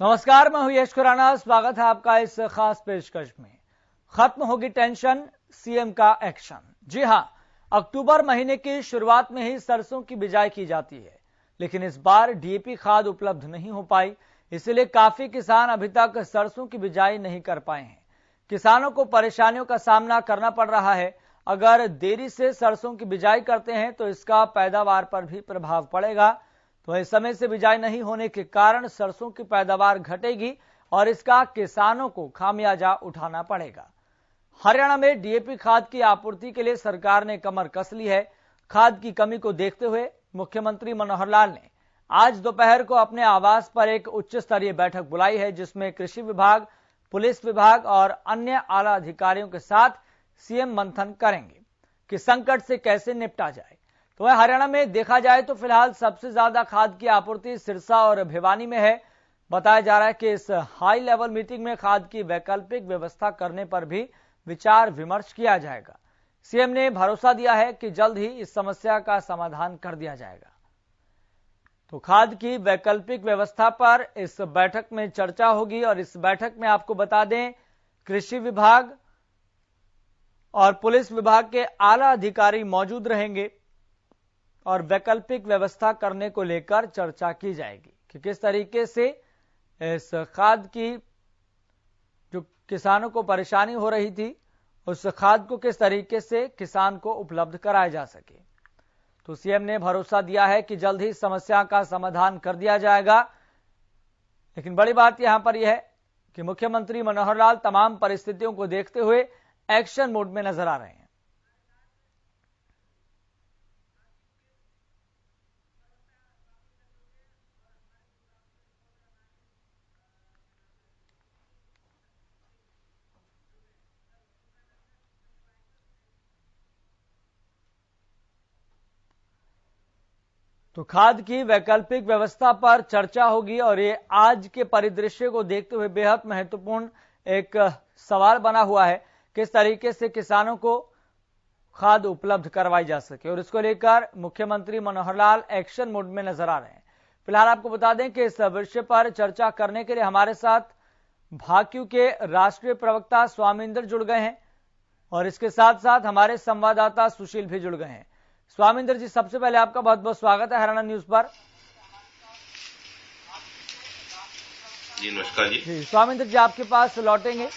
नमस्कार, मैं हूं यश खुराना। स्वागत है आपका इस खास पेशकश में। खत्म होगी टेंशन, सीएम का एक्शन। जी हां, अक्टूबर महीने की शुरुआत में ही सरसों की बिजाई की जाती है, लेकिन इस बार डीएपी खाद उपलब्ध नहीं हो पाई, इसलिए काफी किसान अभी तक सरसों की बिजाई नहीं कर पाए हैं। किसानों को परेशानियों का सामना करना पड़ रहा है। अगर देरी से सरसों की बिजाई करते हैं तो इसका पैदावार पर भी प्रभाव पड़ेगा। तो इस समय से बिजाई नहीं होने के कारण सरसों की पैदावार घटेगी और इसका किसानों को खामियाजा उठाना पड़ेगा। हरियाणा में डीएपी खाद की आपूर्ति के लिए सरकार ने कमर कस ली है। खाद की कमी को देखते हुए मुख्यमंत्री मनोहर लाल ने आज दोपहर को अपने आवास पर एक उच्च स्तरीय बैठक बुलाई है, जिसमें कृषि विभाग, पुलिस विभाग और अन्य आला अधिकारियों के साथ सीएम मंथन करेंगे कि संकट से कैसे निपटा जाए। तो हरियाणा में देखा जाए तो फिलहाल सबसे ज्यादा खाद की आपूर्ति सिरसा और भिवानी में है। बताया जा रहा है कि इस हाई लेवल मीटिंग में खाद की वैकल्पिक व्यवस्था करने पर भी विचार विमर्श किया जाएगा। सीएम ने भरोसा दिया है कि जल्द ही इस समस्या का समाधान कर दिया जाएगा। तो खाद की वैकल्पिक व्यवस्था पर इस बैठक में चर्चा होगी और इस बैठक में आपको बता दें, कृषि विभाग और पुलिस विभाग के आला अधिकारी मौजूद रहेंगे और वैकल्पिक व्यवस्था करने को लेकर चर्चा की जाएगी कि किस तरीके से इस खाद की जो किसानों को परेशानी हो रही थी, उस खाद को किस तरीके से किसान को उपलब्ध कराया जा सके। तो सीएम ने भरोसा दिया है कि जल्द ही समस्या का समाधान कर दिया जाएगा। लेकिन बड़ी बात यहां पर यह है कि मुख्यमंत्री मनोहर लाल तमाम परिस्थितियों को देखते हुए एक्शन मोड में नजर आ रहे हैं। तो खाद की वैकल्पिक व्यवस्था पर चर्चा होगी और ये आज के परिदृश्य को देखते हुए बेहद महत्वपूर्ण एक सवाल बना हुआ है, किस तरीके से किसानों को खाद उपलब्ध करवाई जा सके और इसको लेकर मुख्यमंत्री मनोहर लाल एक्शन मोड में नजर आ रहे हैं। फिलहाल आपको बता दें कि इस विषय पर चर्चा करने के लिए हमारे साथ भाक्यू के राष्ट्रीय प्रवक्ता स्वामिंदर जुड़ गए हैं और इसके साथ साथ हमारे संवाददाता सुशील भी जुड़ गए हैं। स्वामिंदर जी, सबसे पहले आपका बहुत बहुत स्वागत है हरियाणा न्यूज पर। जी नमस्कार जी। स्वामिंदर जी, आपके पास लौटेंगे,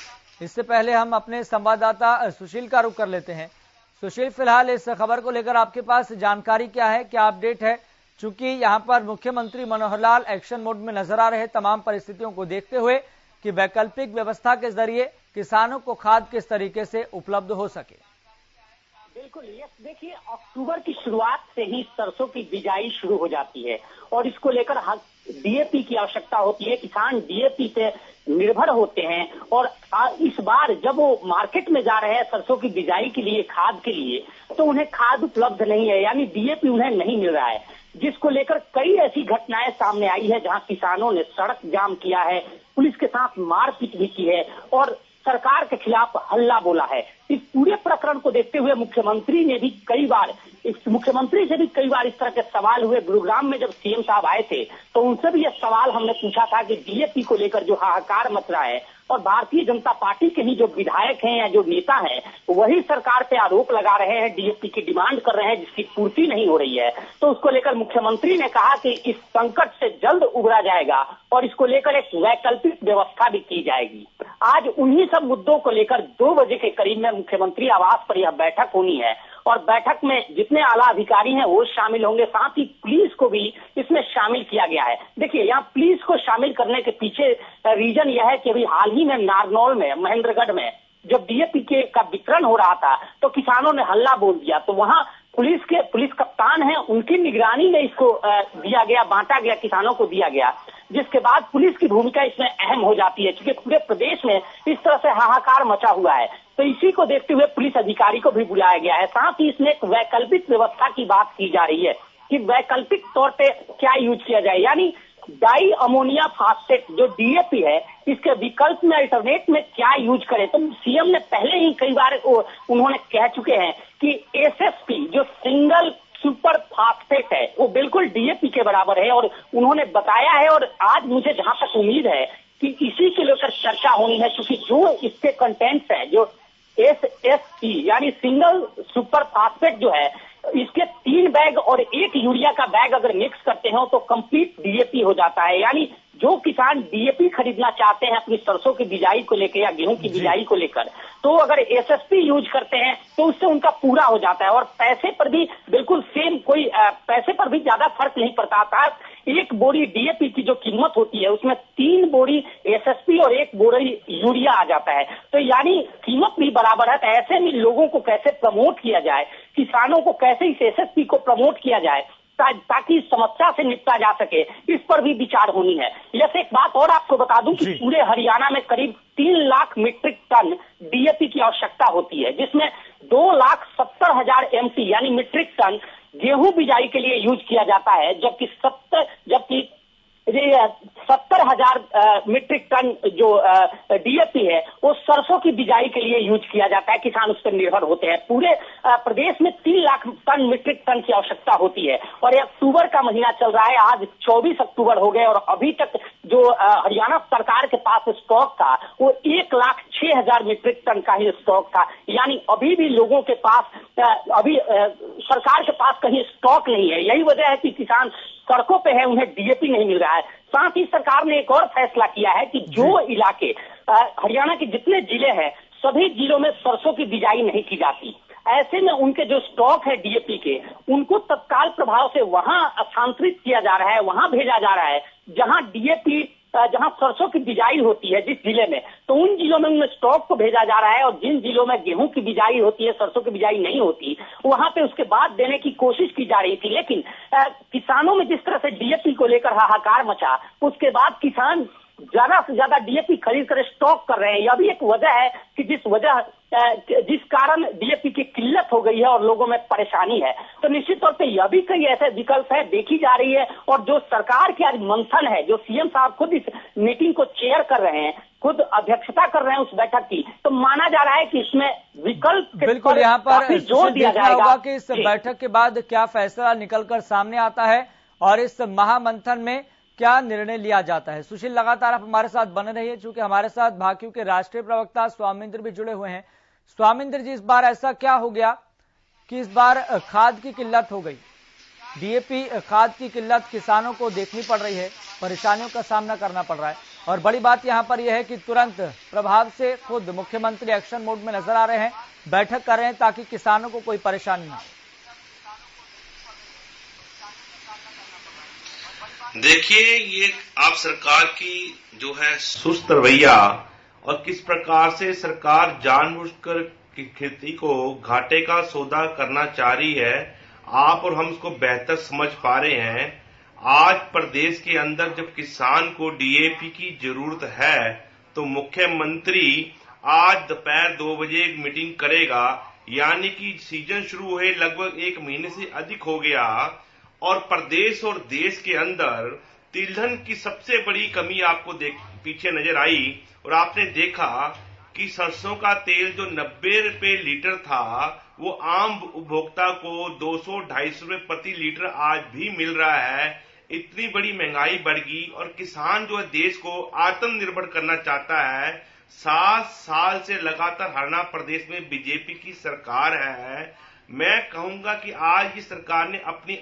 इससे पहले हम अपने संवाददाता सुशील का रुख कर लेते हैं। सुशील, फिलहाल इस खबर को लेकर आपके पास जानकारी क्या है, क्या अपडेट है? चूंकि यहां पर मुख्यमंत्री मनोहर लाल एक्शन मोड में नजर आ रहे हैं तमाम परिस्थितियों को देखते हुए कि वैकल्पिक व्यवस्था के जरिए किसानों को खाद किस तरीके से उपलब्ध हो सके। बिल्कुल, ये देखिए, अक्टूबर की शुरुआत से ही सरसों की बिजाई शुरू हो जाती है और इसको लेकर डीएपी की आवश्यकता होती है। किसान डीएपी से निर्भर होते हैं और इस बार जब वो मार्केट में जा रहे हैं सरसों की बिजाई के लिए, खाद के लिए, तो उन्हें खाद उपलब्ध नहीं है, यानी डीएपी उन्हें नहीं मिल रहा है, जिसको लेकर कई ऐसी घटनाएं सामने आई है जहां किसानों ने सड़क जाम किया है, पुलिस के साथ मारपीट भी की है और सरकार के खिलाफ हल्ला बोला है। इस पूरे प्रकरण को देखते हुए मुख्यमंत्री से भी कई बार इस तरह के सवाल हुए। गुरुग्राम में जब सीएम साहब आए थे तो उनसे भी यह सवाल हमने पूछा था कि डीएपी को लेकर जो हाहाकार मच रहा है और भारतीय जनता पार्टी के ही जो विधायक हैं या जो नेता हैं वही सरकार पे आरोप लगा रहे हैं, डीएपी की डिमांड कर रहे हैं जिसकी पूर्ति नहीं हो रही है। तो उसको लेकर मुख्यमंत्री ने कहा कि इस संकट से जल्द उबरा जाएगा और इसको लेकर एक वैकल्पिक व्यवस्था भी की जाएगी। आज उन्हीं सब मुद्दों को लेकर 2 बजे के करीब में मुख्यमंत्री आवास पर यह बैठक होनी है और बैठक में जितने आला अधिकारी हैं वो शामिल होंगे, साथ ही पुलिस को भी इसमें शामिल किया गया है। देखिए, यहाँ पुलिस को शामिल करने के पीछे रीजन यह है कि अभी हाल ही में नारनौल में, महेंद्रगढ़ में जब डीएपी का वितरण हो रहा था तो किसानों ने हल्ला बोल दिया, तो वहाँ पुलिस कप्तान है, उनकी निगरानी में इसको दिया गया, बांटा गया, किसानों को दिया गया, जिसके बाद पुलिस की भूमिका इसमें अहम हो जाती है क्योंकि पूरे प्रदेश में इस तरह से हाहाकार मचा हुआ है। तो इसी को देखते हुए पुलिस अधिकारी को भी बुलाया गया है। साथ ही इसमें एक वैकल्पिक व्यवस्था की बात की जा रही है कि वैकल्पिक तौर पे क्या यूज किया जाए, यानी डाई अमोनिया फास्फेट जो डीएपी है इसके विकल्प में, अल्टरनेट में क्या यूज करें। तो सीएम ने पहले ही कई बार उन्होंने कह चुके हैं कि एसएसपी जो सिंगल सुपर फास्फेट है वो बिल्कुल डीएपी के बराबर है, और उन्होंने बताया है, और आज मुझे जहां तक उम्मीद है कि इसी के लेकर चर्चा होनी है, क्योंकि जो इसके कंटेंट्स है, जो SSP यानी सिंगल सुपर फास्फेट जो है, इसके 3 बैग और 1 यूरिया का बैग अगर मिक्स करते हो तो कंप्लीट डीएपी हो जाता है। यानी जो किसान डीएपी खरीदना चाहते हैं अपनी सरसों की बिजाई को लेकर या गेहूं की बिजाई को लेकर, तो अगर एसएसपी यूज करते हैं तो उससे उनका पूरा हो जाता है, और पैसे पर भी बिल्कुल सेम, कोई पैसे पर भी ज्यादा फर्क नहीं पड़ता था। एक बोरी डीएपी की जो कीमत होती है उसमें 3 बोरी एसएसपी और 1 बोरी यूरिया आ जाता है, तो यानी कीमत भी बराबर है। तो ऐसे में लोगों को कैसे प्रमोट किया जाए, किसानों को कैसे इस एसएसपी को प्रमोट किया जाए ताकि इस समस्या से निपटा जा सके, इस पर भी विचार होनी है। जैसे एक बात और आपको बता दूं कि पूरे हरियाणा में करीब 3 लाख मीट्रिक टन डीएपी की आवश्यकता होती है, जिसमें 2,70,000 MT यानी मीट्रिक टन गेहूं बिजाई के लिए यूज किया जाता है, जबकि 70,000 मीट्रिक टन जो डीएपी है वो सरसों की बिजाई के लिए यूज किया जाता है। किसान उस पर निर्भर होते हैं। पूरे प्रदेश में 3 लाख टन मीट्रिक टन की आवश्यकता होती है, और ये अक्टूबर का महीना चल रहा है, आज 24 अक्टूबर हो गए, और अभी तक जो हरियाणा सरकार के पास स्टॉक था वो 1,06,000 मीट्रिक टन का ही स्टॉक था। यानी अभी भी लोगों के पास सरकार के पास कहीं स्टॉक नहीं है। यही वजह है कि किसान सड़कों पे है, उन्हें डीएपी नहीं मिल रहा है। साथ ही सरकार ने एक और फैसला किया है कि जो इलाके हरियाणा के जितने जिले हैं सभी जिलों में सरसों की बिजाई नहीं की जाती, ऐसे में उनके जो स्टॉक है डीएपी के उनको तत्काल प्रभाव से वहां स्थानांतरित किया जा रहा है, वहां भेजा जा रहा है जहां डीएपी जहां सरसों की बिजाई होती है जिस जिले में, तो उन जिलों में उन स्टॉक को भेजा जा रहा है, और जिन जिलों में गेहूं की बिजाई होती है, सरसों की बिजाई नहीं होती, वहां पे उसके बाद देने की कोशिश की जा रही थी। लेकिन किसानों में जिस तरह से डीएपी को लेकर हाहाकार मचा, उसके बाद किसान ज्यादा से ज्यादा डीएपी खरीद कर स्टॉक कर रहे हैं। यह भी एक वजह है कि जिस कारण डीएपी की किल्लत हो गई है और लोगों में परेशानी है। तो निश्चित तौर पे यह भी कई ऐसे विकल्प है देखी जा रही है, और जो सरकार की आज मंथन है, जो सीएम साहब खुद इस मीटिंग को चेयर कर रहे हैं, खुद अध्यक्षता कर रहे हैं उस बैठक की, तो माना जा रहा है कि इसमें विकल्प बिल्कुल यहाँ पर जोर दिया जाएगा कि इस बैठक के बाद क्या फैसला निकलकर सामने आता है और इस महामंथन में क्या निर्णय लिया जाता है। सुशील, लगातार आप हमारे साथ बने रहिए, चूंकि हमारे साथ भाकियू के राष्ट्रीय प्रवक्ता स्वामिंद्र भी जुड़े हुए हैं। स्वामिंद्र जी, इस बार ऐसा क्या हो गया कि इस बार खाद की किल्लत हो गई? डीएपी खाद की किल्लत किसानों को देखनी पड़ रही है, परेशानियों का सामना करना पड़ रहा है, और बड़ी बात यहां पर यह है कि तुरंत प्रभाव से खुद मुख्यमंत्री एक्शन मोड में नजर आ रहे हैं, बैठक कर रहे हैं ताकि किसानों को कोई परेशानी ना हो। देखिए, ये आप सरकार की जो है सुस्त रवैया और किस प्रकार से सरकार जानबूझकर खेती को घाटे का सौदा करना चाह रही है, आप और हम इसको बेहतर समझ पा रहे हैं। आज प्रदेश के अंदर जब किसान को डीएपी की जरूरत है तो मुख्यमंत्री आज दोपहर 2 बजे एक मीटिंग करेगा, यानी कि सीजन शुरू हुए लगभग 1 महीने से अधिक हो गया, और प्रदेश और देश के अंदर तिलहन की सबसे बड़ी कमी आपको पीछे नजर आई, और आपने देखा कि सरसों का तेल जो 90 रुपए लीटर था वो आम उपभोक्ता को 200-250 रुपए प्रति लीटर आज भी मिल रहा है। इतनी बड़ी महंगाई बढ़ गई, और किसान जो है देश को आत्मनिर्भर करना चाहता है। 7 साल से लगातार हरियाणा प्रदेश में बीजेपी की सरकार है। मैं कहूंगा कि आज की सरकार ने अपनी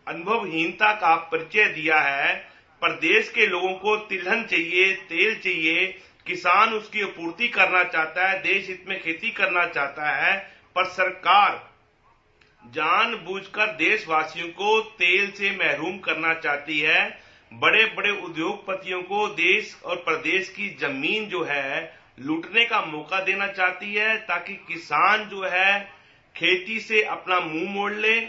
अनुभवहीनता का परिचय दिया है। प्रदेश के लोगों को तिलहन चाहिए, तेल चाहिए, किसान उसकी आपूर्ति करना चाहता है, देश हित में खेती करना चाहता है, पर सरकार जानबूझकर देशवासियों को तेल से महरूम करना चाहती है। बड़े बड़े उद्योगपतियों को देश और प्रदेश की जमीन जो है लूटने का मौका देना चाहती है, ताकि किसान जो है खेती से अपना मुंह मोड़ ले,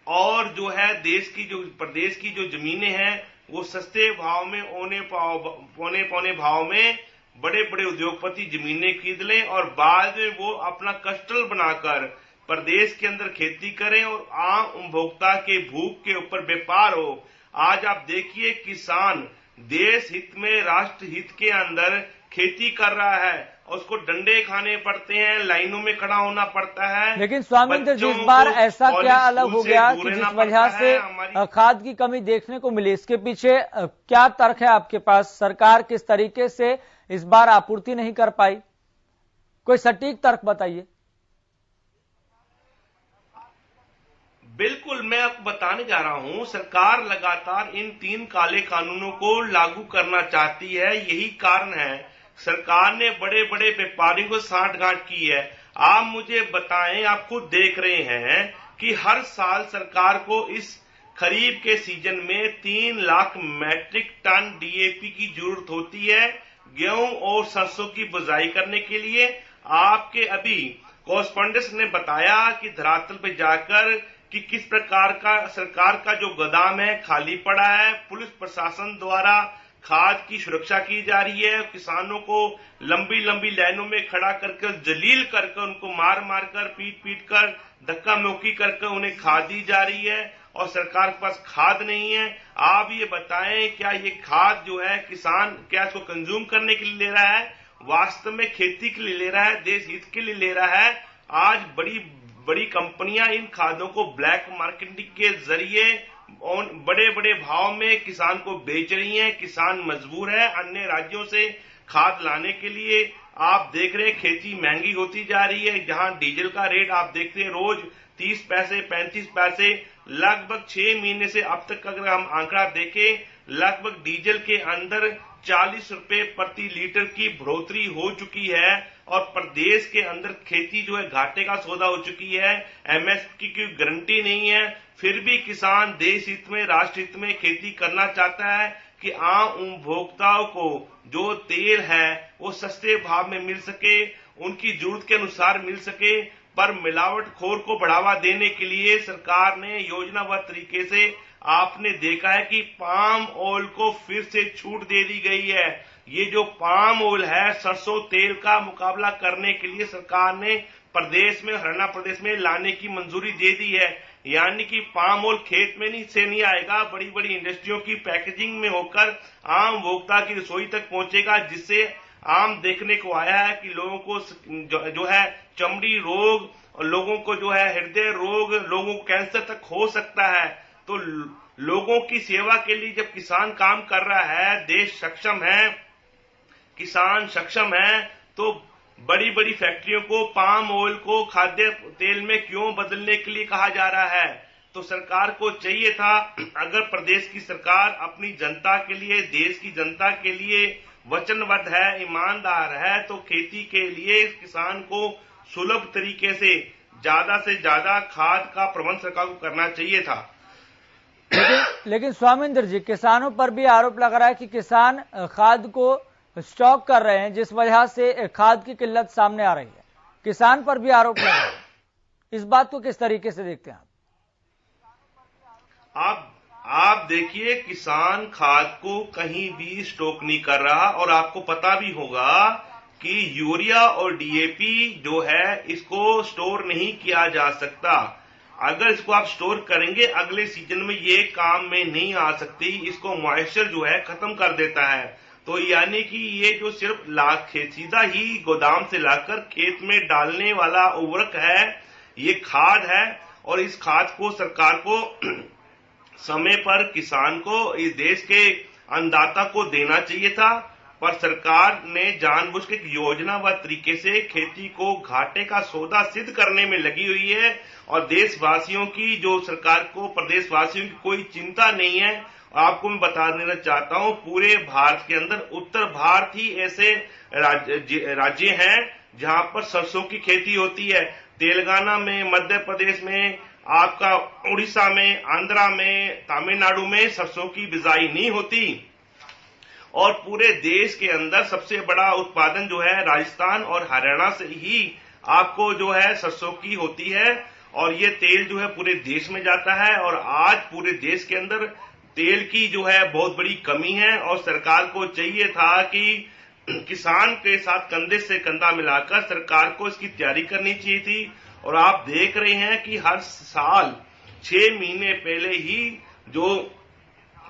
और जो है प्रदेश की जो जमीनें हैं वो सस्ते भाव में पौने भाव में बड़े बड़े उद्योगपति जमीनें खरीद लें, और बाद में वो अपना कस्टल बनाकर प्रदेश के अंदर खेती करें और आम उपभोक्ता के भूख के ऊपर व्यापार हो। आज आप देखिए, किसान देश हित में, राष्ट्र हित के अंदर खेती कर रहा है, और उसको डंडे खाने पड़ते हैं, लाइनों में खड़ा होना पड़ता है। लेकिन स्वामिंद्र जी, इस बार ऐसा क्या अलग हो गया कि जिस वजह से खाद की कमी देखने को मिली? इसके पीछे क्या तर्क है आपके पास? सरकार किस तरीके से इस बार आपूर्ति नहीं कर पाई? कोई सटीक तर्क बताइए। बिल्कुल, मैं आपको बताने जा रहा हूं, सरकार लगातार इन 3 काले कानूनों को लागू करना चाहती है। यही कारण है सरकार ने बड़े बड़े व्यापारियों को सांठगांठ की है। आप मुझे बताएं, आप खुद देख रहे हैं कि हर साल सरकार को इस खरीफ के सीजन में 3 लाख मैट्रिक टन डीएपी की जरूरत होती है गेहूं और सरसों की बुआई करने के लिए। आपके अभी कॉरेस्पॉन्डेंट ने बताया कि धरातल पे जाकर कि किस प्रकार का सरकार का जो गोदाम है खाली पड़ा है। पुलिस प्रशासन द्वारा खाद की सुरक्षा की जा रही है। किसानों को लंबी लंबी लाइनों में खड़ा करके जलील करके उनको मार मार कर पीट कर धक्का मुक्की करके उन्हें खाद दी जा रही है और सरकार के पास खाद नहीं है। आप ये बताएं, क्या ये खाद जो है किसान क्या इसको कंज्यूम करने के लिए ले रहा है, वास्तव में खेती के लिए ले रहा है, देश हित के लिए ले रहा है? आज बड़ी बड़ी कंपनियां इन खादों को ब्लैक मार्केटिंग के जरिए बड़े बड़े भाव में किसान को बेच रही हैं। किसान मजबूर है अन्य राज्यों से खाद लाने के लिए। आप देख रहे हैं खेती महंगी होती जा रही है। जहां डीजल का रेट आप देखते हैं रोज 30 पैसे 35 पैसे, लगभग 6 महीने से अब तक अगर हम आंकड़ा देखें, लगभग डीजल के अंदर 40 रुपए प्रति लीटर की बढ़ोतरी हो चुकी है और प्रदेश के अंदर खेती जो है घाटे का सौदा हो चुकी है। एमएसपी की गारंटी नहीं है, फिर भी किसान देश हित में राष्ट्र हित में खेती करना चाहता है कि आम उपभोक्ताओं को जो तेल है वो सस्ते भाव में मिल सके, उनकी जरूरत के अनुसार मिल सके। पर मिलावटखोर को बढ़ावा देने के लिए सरकार ने योजनाबद्ध तरीके से आपने देखा है कि पाम ऑयल को फिर से छूट दे दी गई है। ये जो पाम ऑयल है सरसों तेल का मुकाबला करने के लिए सरकार ने प्रदेश में हरियाणा प्रदेश में लाने की मंजूरी दे दी है। यानी कि पाम ऑयल खेत में नहीं आएगा, बड़ी बड़ी इंडस्ट्रियों की पैकेजिंग में होकर आम उपभोक्ता की रसोई तक पहुंचेगा, जिससे आम देखने को आया है कि लोगों को जो है चमड़ी रोग और लोगों को जो है हृदय रोग, लोगों को कैंसर तक हो सकता है। तो लोगों की सेवा के लिए जब किसान काम कर रहा है, देश सक्षम है, किसान सक्षम है, तो बड़ी बड़ी फैक्ट्रियों को पाम ऑयल को खाद्य तेल में क्यों बदलने के लिए कहा जा रहा है? तो सरकार को चाहिए था, अगर प्रदेश की सरकार अपनी जनता के लिए, देश की जनता के लिए वचनबद्ध है, ईमानदार है, तो खेती के लिए किसान को सुलभ तरीके से ज्यादा खाद का प्रबंध सरकार को करना चाहिए था। लेकिन स्वामिंद्र जी, किसानों पर भी आरोप लग रहा है कि किसान खाद को स्टॉक कर रहे हैं, जिस वजह से खाद की किल्लत सामने आ रही है। किसान पर भी आरोप लग रहा है, इस बात को किस तरीके से देखते हैं आप? आप देखिए, किसान खाद को कहीं भी स्टॉक नहीं कर रहा और आपको पता भी होगा कि यूरिया और डीएपी जो है इसको स्टोर नहीं किया जा सकता। अगर इसको आप स्टोर करेंगे अगले सीजन में ये काम में नहीं आ सकती, इसको मॉइस्चर जो है खत्म कर देता है। तो यानी कि ये जो सिर्फ सीधा ही गोदाम से लाकर खेत में डालने वाला उर्वरक है, ये खाद है और इस खाद को सरकार को समय पर किसान को, इस देश के अन्नदाता को देना चाहिए था। पर सरकार ने जानबूझ के योजनाबद्ध तरीके से खेती को घाटे का सौदा सिद्ध करने में लगी हुई है और देशवासियों की, जो सरकार को प्रदेशवासियों की कोई चिंता नहीं है। आपको मैं बता देना चाहता हूं, पूरे भारत के अंदर उत्तर भारत ही ऐसे राज्य हैं जहां पर सरसों की खेती होती है। तेलंगाना में, मध्य प्रदेश में, आपका उड़ीसा में, आंध्रा में, तमिलनाडु में सरसों की बिजाई नहीं होती और पूरे देश के अंदर सबसे बड़ा उत्पादन जो है राजस्थान और हरियाणा से ही आपको जो है सरसों की होती है और ये तेल जो है पूरे देश में जाता है। और आज पूरे देश के अंदर तेल की जो है बहुत बड़ी कमी है और सरकार को चाहिए था कि किसान के साथ कंधे से कंधा मिलाकर सरकार को इसकी तैयारी करनी चाहिए थी। और आप देख रहे हैं कि हर साल 6 महीने पहले ही जो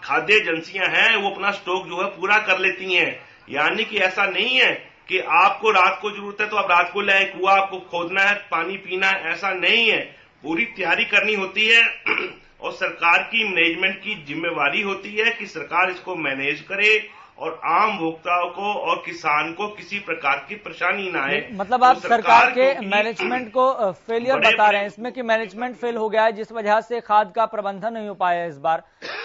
खाद्य एजेंसियां हैं वो अपना स्टॉक जो है पूरा कर लेती हैं। यानी कि ऐसा नहीं है कि आपको रात को जरूरत है तो आप रात को ले आए, कुआं आपको खोदना है, पानी पीना है, ऐसा नहीं है। पूरी तैयारी करनी होती है और सरकार की मैनेजमेंट की जिम्मेवारी होती है कि सरकार इसको मैनेज करे और आम भोक्ताओं को और किसान को किसी प्रकार की परेशानी ना आए। मतलब आप सरकार के मैनेजमेंट को फेलियर बता रहे हैं इसमें कि मैनेजमेंट फेल हो गया है, जिस वजह से खाद का प्रबंधन नहीं हो पाया है इस बार।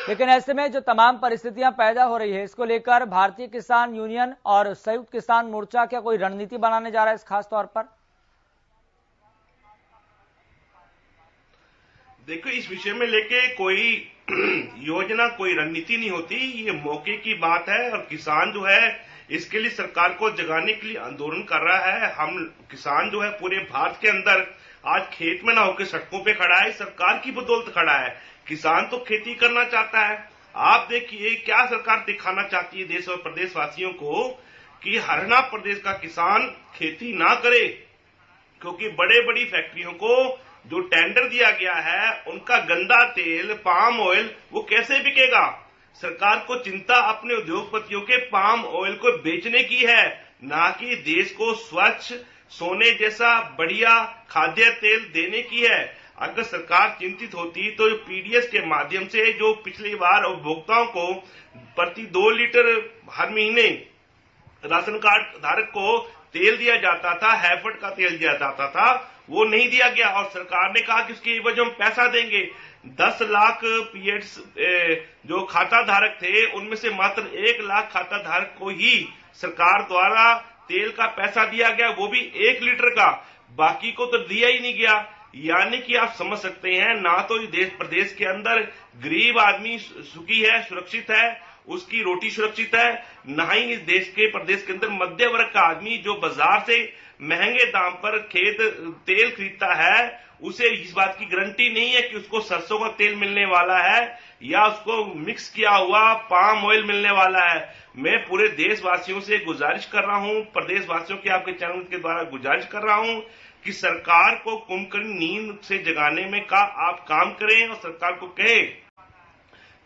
लेकिन ऐसे में जो तमाम परिस्थितियां पैदा हो रही है, इसको लेकर भारतीय किसान यूनियन और संयुक्त किसान मोर्चा क्या कोई रणनीति बनाने जा रहा है इस खास तौर पर? देखो, इस विषय में लेके कोई योजना, कोई रणनीति नहीं होती, ये मौके की बात है। और किसान जो है इसके लिए सरकार को जगाने के लिए आंदोलन कर रहा है। हम किसान जो है पूरे भारत के अंदर आज खेत में ना होकर सड़कों पे खड़ा है, सरकार की बदौलत खड़ा है। किसान तो खेती करना चाहता है। आप देखिए क्या सरकार दिखाना चाहती है देश और प्रदेशवासियों को कि हरियाणा प्रदेश का किसान खेती ना करे, क्योंकि बड़े बड़ी फैक्ट्रियों को जो टेंडर दिया गया है उनका गंदा तेल, पाम ऑयल, वो कैसे बिकेगा। सरकार को चिंता अपने उद्योगपतियों के पाम ऑयल को बेचने की है, ना कि देश को स्वच्छ सोने जैसा बढ़िया खाद्य तेल देने की है। अगर सरकार चिंतित होती तो पीडीएस के माध्यम से जो पिछली बार उपभोक्ताओं को प्रति 2 लीटर हर महीने राशन कार्ड धारक को तेल दिया जाता था, हैफेड का तेल दिया जाता था, वो नहीं दिया गया और सरकार ने कहा कि उसके एवज हम पैसा देंगे। 10 लाख पीएट्स जो खाता धारक थे उनमें से मात्र 1 लाख खाता धारक को ही सरकार द्वारा तेल का पैसा दिया गया, वो भी 1 लीटर का, बाकी को तो दिया ही नहीं गया। यानी कि आप समझ सकते हैं, ना तो देश प्रदेश के अंदर गरीब आदमी सुखी है, सुरक्षित है, उसकी रोटी सुरक्षित है, ना ही इस देश के प्रदेश के अंदर मध्य वर्ग का आदमी जो बाजार से महंगे दाम पर तेल खरीदता है, उसे इस बात की गारंटी नहीं है कि उसको सरसों का तेल मिलने वाला है या उसको मिक्स किया हुआ पाम ऑयल मिलने वाला है। मैं पूरे देशवासियों से गुजारिश कर रहा हूं, प्रदेशवासियों के आपके चैनल के द्वारा गुजारिश कर रहा हूं कि सरकार को कुंभकर्ण नींद से जगाने में का आप काम करें और सरकार को कहें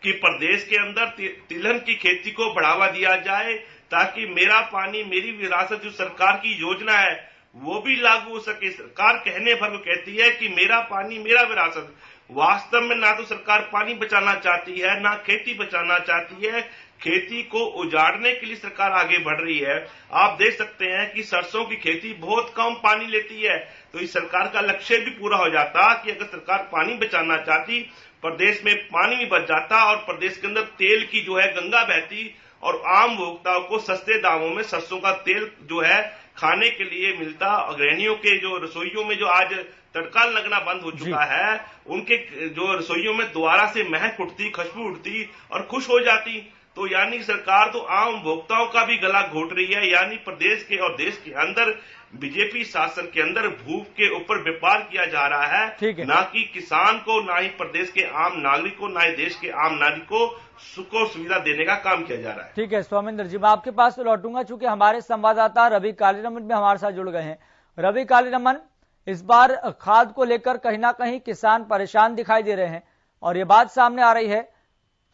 कि प्रदेश के अंदर तिलहन की खेती को बढ़ावा दिया जाए, ताकि मेरा पानी मेरी विरासत जो सरकार की योजना है वो भी लागू हो सके। सरकार कहने भर को कहती है कि मेरा पानी मेरा विरासत, वास्तव में ना तो सरकार पानी बचाना चाहती है, ना खेती बचाना चाहती है। खेती को उजाड़ने के लिए सरकार आगे बढ़ रही है। आप देख सकते हैं कि सरसों की खेती बहुत कम पानी लेती है, तो इस सरकार का लक्ष्य भी पूरा हो जाता कि अगर सरकार पानी बचाना चाहती, प्रदेश में पानी भी बच जाता और प्रदेश के अंदर तेल की जो है गंगा बहती और आम उपभोक्ताओं को सस्ते दामों में सरसों का तेल जो है खाने के लिए मिलता। गृहिणियों के जो रसोइयों में जो आज तड़का लगना बंद हो चुका है, उनके जो रसोइयों में दोबारा से महक उठती, खुशबू उठती और खुश हो जाती। तो यानी सरकार तो आम उपभोक्ताओं का भी गला घोट रही है। यानी प्रदेश के और देश के अंदर बीजेपी शासन के अंदर भूख के ऊपर व्यापार किया जा रहा है, ना कि किसान को, ना ही प्रदेश के आम नागरिक को, ना ही देश के आम नागरिक को सुख और सुविधा देने का काम किया जा रहा है। ठीक है स्वामिंदर जी, मैं आपके पास तो लौटूंगा, चूंकि हमारे संवाददाता रवि कालीरमन भी हमारे साथ जुड़ गए हैं। रवि कालीरमन, इस बार खाद को लेकर कहीं ना कहीं किसान परेशान दिखाई दे रहे हैं और ये बात सामने आ रही है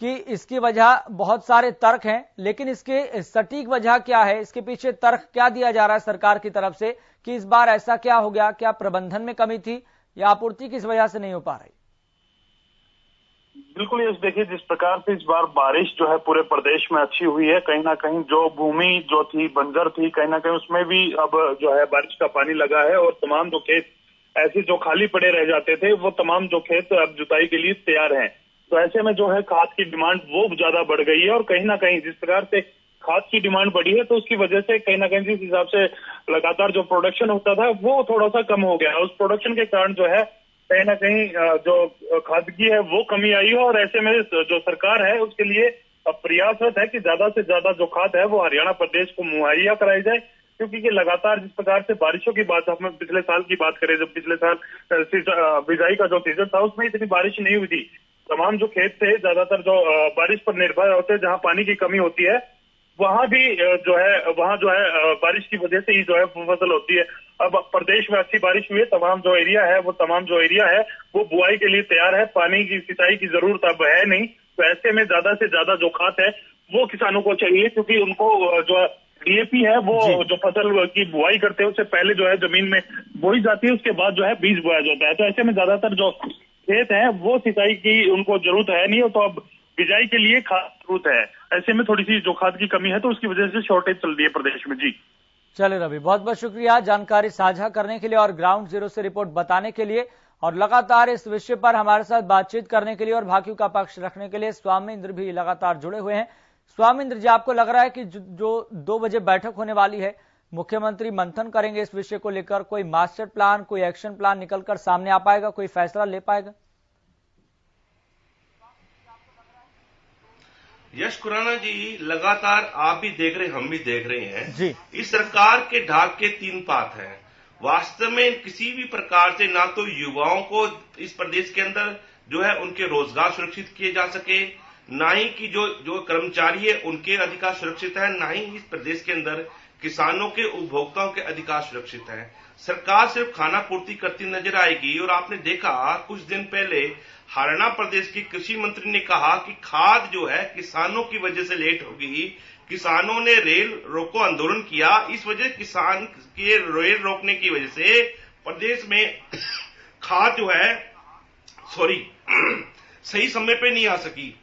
कि इसकी वजह बहुत सारे तर्क हैं, लेकिन इसके सटीक वजह क्या है, इसके पीछे तर्क क्या दिया जा रहा है सरकार की तरफ से कि इस बार ऐसा क्या हो गया? क्या प्रबंधन में कमी थी या आपूर्ति किस वजह से नहीं हो पा रही? बिल्कुल, ये देखिए जिस प्रकार से इस बार बारिश जो है पूरे प्रदेश में अच्छी हुई है, कहीं ना कहीं जो भूमि जो थी बंजर थी, कहीं ना कहीं उसमें भी अब जो है बारिश का पानी लगा है और तमाम जो खेत ऐसे जो खाली पड़े रह जाते थे वो तमाम जो खेत अब जुताई के लिए तैयार हैं। तो ऐसे में जो है खाद की डिमांड वो ज्यादा बढ़ गई है और कहीं ना कहीं जिस प्रकार से खाद की डिमांड बढ़ी है तो उसकी वजह से कहीं ना कहीं जिस हिसाब से लगातार जो प्रोडक्शन होता था वो थोड़ा सा कम हो गया। उस प्रोडक्शन के कारण जो है कहीं ना कहीं जो खाद की है वो कमी आई है और ऐसे में जो सरकार है उसके लिए प्रयासरत है कि ज्यादा से ज्यादा जो खाद है वो हरियाणा प्रदेश को मुहैया कराई जाए, क्योंकि लगातार जिस प्रकार से बारिशों की बात, हम पिछले साल की बात करें, जब पिछले साल बिजाई का जो सीजन था उसमें इतनी बारिश नहीं हुई थी। तमाम जो खेत थे ज्यादातर जो बारिश पर निर्भर होते हैं, जहां पानी की कमी होती है वहां भी वहां जो है बारिश की वजह से ही जो है फसल होती है। अब प्रदेश में अच्छी बारिश हुई है, तमाम जो एरिया है वो बुआई के लिए तैयार है, पानी की सिंचाई की जरूरत अब है नहीं। तो ऐसे में ज्यादा से ज्यादा जो खाद है वो किसानों को चाहिए, क्योंकि उनको जो डीएपी है वो जो फसल की बुआई करते हैं उससे पहले जो है जमीन में बोई जाती है, उसके बाद जो है बीज बोया जाता है। तो ऐसे में ज्यादातर जो खेत हैं वो सिंचाई की उनको जरूरत है नहीं, तो अब बिजाई के लिए खाद जरूरत है। ऐसे में थोड़ी सी जो खाद की कमी है तो उसकी वजह से शॉर्टेज चल रही है प्रदेश में। जी चले रवि, बहुत बहुत शुक्रिया जानकारी साझा करने के लिए और ग्राउंड जीरो से रिपोर्ट बताने के लिए, और लगातार इस विषय पर हमारे साथ बातचीत करने के लिए और भाकियों का पक्ष रखने के लिए स्वामिंद्र भी लगातार जुड़े हुए हैं। स्वामिंद्र जी, आपको लग रहा है कि जो 2 बजे बैठक होने वाली है, मुख्यमंत्री मंथन करेंगे इस विषय को लेकर, कोई मास्टर प्लान, कोई एक्शन प्लान निकलकर सामने आ पाएगा, कोई फैसला ले पाएगा? यश खुराना जी, लगातार आप भी देख रहे हैं, हम भी देख रहे हैं जी। इस सरकार के ढाक के 3 पात हैं। वास्तव में किसी भी प्रकार से ना तो युवाओं को इस प्रदेश के अंदर जो है उनके रोजगार सुरक्षित किए जा सके, ना ही कि जो कर्मचारी है उनके अधिकार सुरक्षित है, ना ही इस प्रदेश के अंदर किसानों के उपभोक्ताओं के अधिकार सुरक्षित है। सरकार सिर्फ खाना पूर्ति करती नजर आएगी। और आपने देखा कुछ दिन पहले हरियाणा प्रदेश के कृषि मंत्री ने कहा कि खाद जो है किसानों की वजह से लेट होगी। किसानों ने रेल रोको आंदोलन किया, इस वजह किसान के रेल रोकने की वजह से प्रदेश में खाद जो है सही समय पे नहीं आ सकी।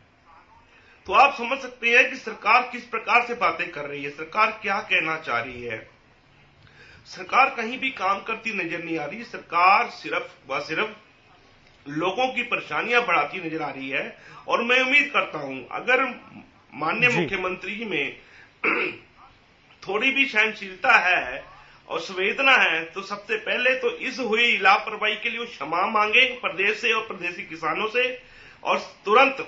तो आप समझ सकते हैं कि सरकार किस प्रकार से बातें कर रही है, सरकार क्या कहना चाह रही है। सरकार कहीं भी काम करती नजर नहीं आ रही, सरकार सिर्फ लोगों की परेशानियां बढ़ाती नजर आ रही है। और मैं उम्मीद करता हूं अगर माननीय मुख्यमंत्री में थोड़ी भी सहनशीलता है और संवेदना है तो सबसे पहले तो इस हुई लापरवाही के लिए वो क्षमा मांगे प्रदेश से और प्रदेशी किसानों से, और तुरंत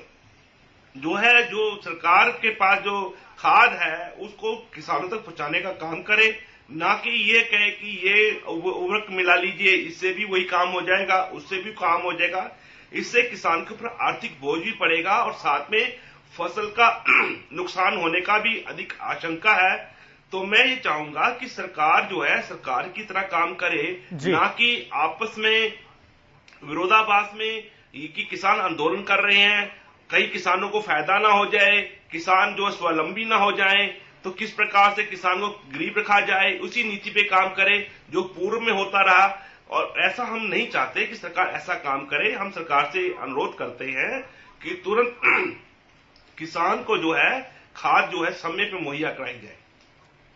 जो सरकार के पास जो खाद है उसको किसानों तक पहुंचाने का काम करे, ना कि ये कहे कि ये उर्वरक मिला लीजिए, इससे भी वही काम हो जाएगा, उससे भी काम हो जाएगा। इससे किसान के ऊपर आर्थिक बोझ भी पड़ेगा और साथ में फसल का नुकसान होने का भी अधिक आशंका है। तो मैं ये चाहूंगा कि सरकार जो है सरकार की तरह काम करे, ना कि आपस में विरोधाभास में कि किसान आंदोलन कर रहे हैं, कई किसानों को फायदा ना हो जाए, किसान जो स्वावलंबी ना हो जाए, तो किस प्रकार से किसान को गरीब रखा जाए, उसी नीति पे काम करे जो पूर्व में होता रहा। और ऐसा हम नहीं चाहते कि सरकार ऐसा काम करे। हम सरकार से अनुरोध करते हैं कि तुरंत किसान को जो है खाद जो है समय पे मुहैया कराई जाए।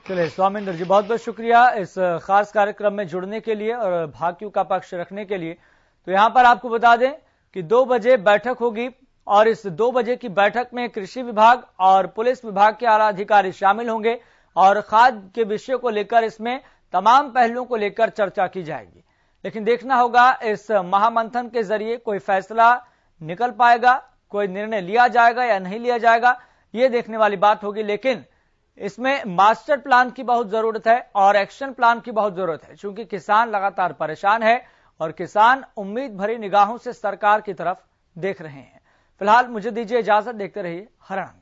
चलिए स्वामिंद्र जी, बहुत बहुत शुक्रिया इस खास कार्यक्रम में जुड़ने के लिए और भाकियों का पक्ष रखने के लिए। तो यहां पर आपको बता दें कि 2 बजे बैठक होगी और इस 2 बजे की बैठक में कृषि विभाग और पुलिस विभाग के आला अधिकारी शामिल होंगे और खाद के विषय को लेकर इसमें तमाम पहलुओं को लेकर चर्चा की जाएगी। लेकिन देखना होगा इस महामंथन के जरिए कोई फैसला निकल पाएगा, कोई निर्णय लिया जाएगा या नहीं लिया जाएगा, ये देखने वाली बात होगी। लेकिन इसमें मास्टर प्लान की बहुत जरूरत है और एक्शन प्लान की बहुत जरूरत है, क्योंकि किसान लगातार परेशान है और किसान उम्मीद भरी निगाहों से सरकार की तरफ देख रहे हैं। फिलहाल मुझे दीजिए इजाजत, देखते रहिए हरियाणा।